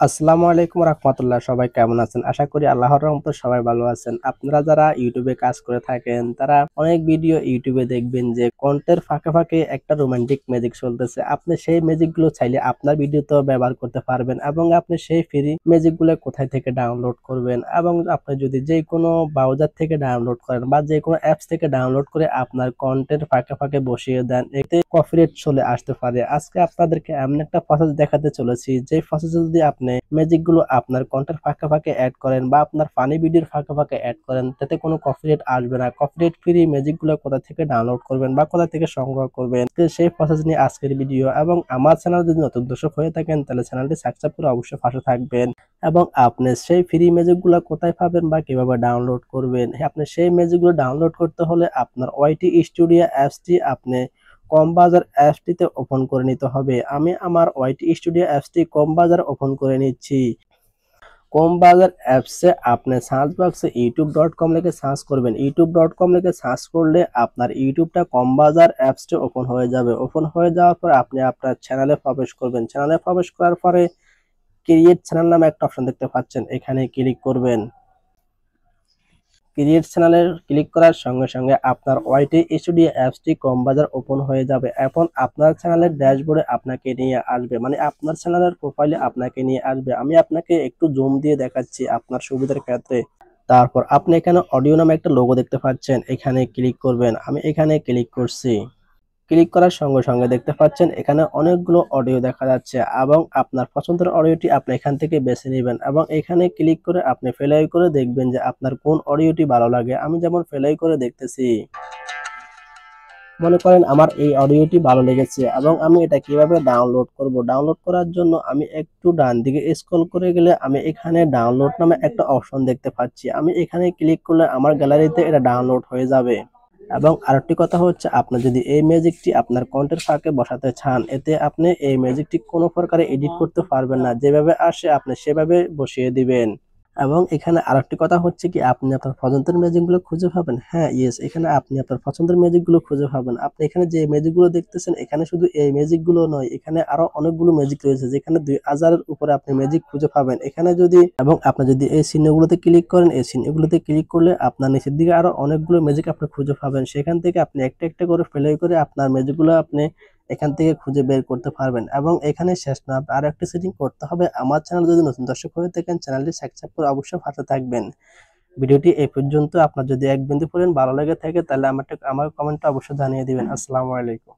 আসসালামু আলাইকুম রাহমাতুল্লাহ। সবাই কেমন আছেন? আশা করি আল্লাহর রহমতে সবাই ভালো আছেন। আপনারা যারা ইউটিউবে কাজ করে থাকেন তারা অনেক ভিডিও ইউটিউবে দেখবেন যে কন্টের ফাঁকে ফাঁকে একটা রোমান্টিক ম্যাজিক চলতেছে। আপনি সেই ম্যাজিক গুলো চাইলে আপনার ভিডিওতেও ব্যবহার করতে পারবেন এবং আপনি সেই ফ্রি ম্যাজিক গুলো কোথায় থেকে ডাউনলোড করবেন এবং আপনি যদি যে কোনো ব্রাউজার থেকে ডাউনলোড করেন বা যে কোনো অ্যাপস থেকে ডাউনলোড করে আপনার কন্টের ফাঁকে ফাঁকে বসিয়ে দেন, এতে কপিরাইট চলে আসতে পারে। আজকে আপনাদেরকে এমন একটা প্রসেস দেখাতে চলেছি যে প্রসেসে যদি আপনি ম্যাজিক গুলো আপনার কন্টেন্ট ফাঁকে ফাঁকে অ্যাড করেন বা আপনার ফানি ভিডিওর ফাঁকে ফাঁকে অ্যাড করেন, তাতে কোনো কপিরাইট আসবে না। কপিরাইট ফ্রি ম্যাজিক গুলো কোথা থেকে ডাউনলোড করবেন বা কোথা থেকে সংগ্রহ করবেন, তো সেই প্রসেস নিয়ে আজকের ভিডিও। এবং আমার চ্যানেল যদি নতুন দর্শক হয়ে থাকেন তাহলে চ্যানেলটি সাবস্ক্রাইব করে অবশ্যই পাশে থাকবেন। এবং আপনি সেই ফ্রি ম্যাজিক গুলো কোথায় পাবেন বা কিভাবে ডাউনলোড করবেন, আপনি সেই ম্যাজিক গুলো ডাউনলোড করতে হলে আপনার ওয়াইটি স্টুডিও অ্যাপসটি আপনি কম বাজার অ্যাপসটিতে ওপেন করে নিতে হবে। আমি আমার ওয়াইটি স্টুডিও অ্যাপসটি কম বাজার ওপেন করে নিচ্ছি। কম বাজার অ্যাপসে আপনি সার্চ বক্সে youtube.com লিখে সার্চ করবেন। youtube.com লিখে সার্চ করলে আপনার ইউটিউবটা কম বাজার অ্যাপসটি ওপেন হয়ে যাবে। ওপেন হয়ে যাওয়ার পর আপনি আপনার চ্যানেলে প্রবেশ করবেন। চ্যানেলে প্রবেশ করার পরে ক্রিয়েট চ্যানেল নামে একটা অপশন দেখতে পাচ্ছেন, এখানে ক্লিক করবেন। ক্রিয়েট চ্যানেলে ক্লিক করার সঙ্গে সঙ্গে আপনার ওয়াইটি স্টুডিও অ্যাপসটি কম বাজার ওপেন হয়ে যাবে। এখন আপনার চ্যানেলের ড্যাশবোর্ডে আপনাকে নিয়ে আসবে, মানে আপনার চ্যানেলের প্রোফাইলে আপনাকে নিয়ে আসবে। আমি আপনাকে একটু জুম দিয়ে দেখাচ্ছি আপনার সুবিধার ক্ষেত্রে। তারপর আপনি এখানে অডিও নামে একটা লোগো দেখতে পাচ্ছেন, এখানে ক্লিক করবেন। আমি এখানে ক্লিক করছি। ক্লিক করার সঙ্গে সঙ্গে দেখতে পাচ্ছেন এখানে অনেকগুলো অডিও দেখা যাচ্ছে এবং আপনার পছন্দের অডিওটি আপনি এখান থেকে বেছে নেবেন এবং এখানে ক্লিক করে আপনি প্লে করে দেখবেন যে আপনার কোন অডিওটি ভালো লাগে। আমি যেমন প্লে করে দেখতেছি, মনে করেন আমার এই অডিওটি ভালো লেগেছে এবং আমি এটা কিভাবে ডাউনলোড করব। ডাউনলোড করার জন্য আমি একটু ডান দিকে স্ক্রল করে গেলে আমি এখানে ডাউনলোড নামে একটা অপশন দেখতে পাচ্ছি। আমি এখানে ক্লিক করলে আমার গ্যালারিতে এটা ডাউনলোড হয়ে যাবে। এবং আরেকটি কথা হচ্ছে, আপনি যদি এই ম্যাজিকটি আপনার কন্টেন্ট ফাঁকে বসাতে চান, এতে আপনি এই ম্যাজিকটি কোনো প্রকারে এডিট করতে পারবেন না। যেভাবে আসে আপনি সেভাবে বসিয়ে দিবেন। এবং এখানে আরেকটি কথা হচ্ছে কি, আপনি আপনার পছন্দের ম্যাজিক গুলো খুঁজে পাবেন। হ্যাঁ, ইয়েস, এখানে আপনি আপনার পছন্দের ম্যাজিক গুলো খুঁজে পাবেন। আপনি এখানে যে ম্যাজিক গুলো দেখতেছেন, এখানে শুধু এই ম্যাজিক গুলো নয়, এখানে আরো অনেকগুলো ম্যাজিক রয়েছে যেখানে 2000-এর উপরে আপনি ম্যাজিক খুঁজে পাবেন। এখানে যদি এবং আপনি যদি এই চিহ্নগুলোতে ক্লিক করেন, এই চিহ্নগুলোতে ক্লিক করলে আপনার নিচের দিকে আরো অনেকগুলো ম্যাজিক আপনি খুঁজে পাবেন। সেখান থেকে আপনি একটা একটা করে প্লে করে আপনার ম্যাজিক গুলো আপনি এখান থেকে খুঁজে বের করতে পারবেন। এবং এখানে শেষ না, আরো একটা সেটিং করতে হবে। আমার চ্যানেল যদি নতুন দর্শক হয়ে থাকেন, চ্যানেলটি সাবস্ক্রাইব করে অবশ্যই পাশে থাকবেন। ভিডিওটি এই পর্যন্ত। আপনার যদি এক বিন্দু পরিমাণ ভালো লেগে থাকে তাহলে আমার কমেন্টে অবশ্যই জানিয়ে দিবেন। আসসালামু আলাইকুম।